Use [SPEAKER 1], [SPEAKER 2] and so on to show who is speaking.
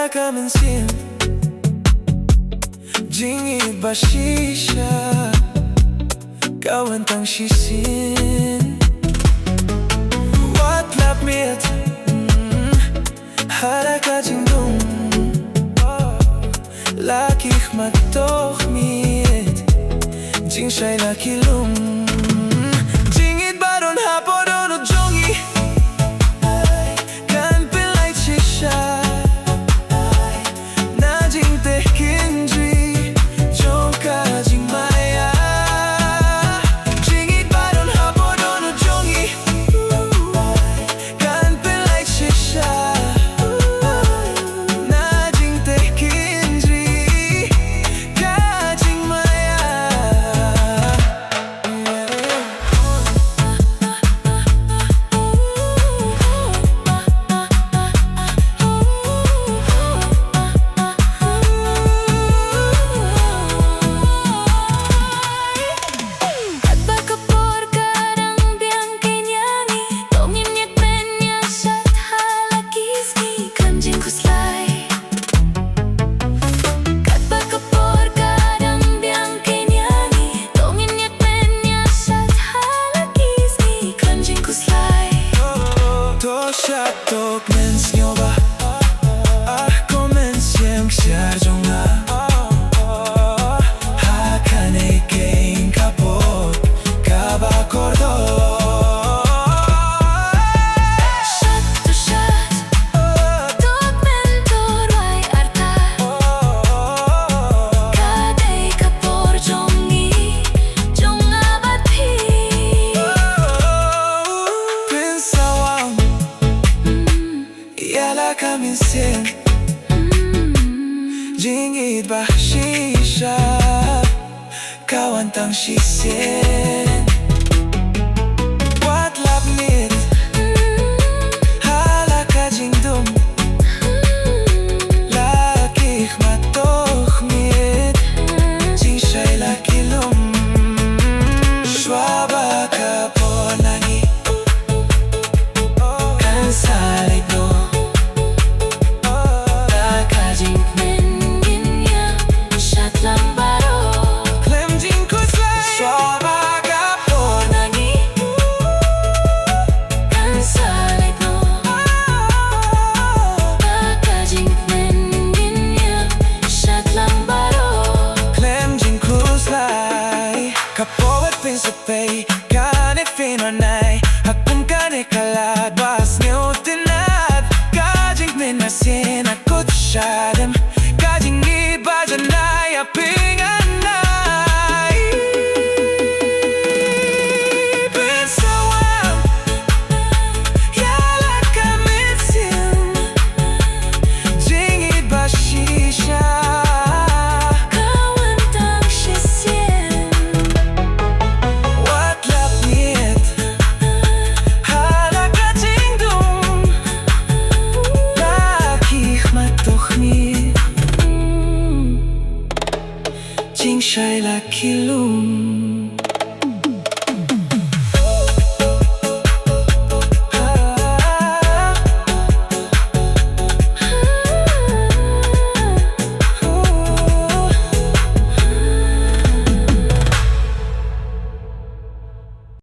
[SPEAKER 1] ka MYNSIEM Jingit ba shisha Kawantang shisin What love mit Haraka jingdung Lakich matoch mit Jing shay lakilum Jingit baron hapodon o jongi Kan pilay chisha Shatok mens nyoba Ako MYNSIEM ksiar jonga Hakane kein kapot Kaba kordo
[SPEAKER 2] Shot to shot Tok mentor wai arta Kadei kapor jongi Jonga batpi
[SPEAKER 1] Pynsawang Yala ka MYNSIEM Jingit ba shisha Kawantang shisin What love mit Hala ka jingdum Lakich matoch mit Jing shay lakilum Shwaba ka ponangi Kan salay do Kapowat pinsapay Kane finonay Hakun kane kalad Bas niutinad Kajing minasin Akut shadem Kajing iba janay Apinganay Pynsawang Yala ka MYNSIEM Jingit ba shisha Jing shay lakilum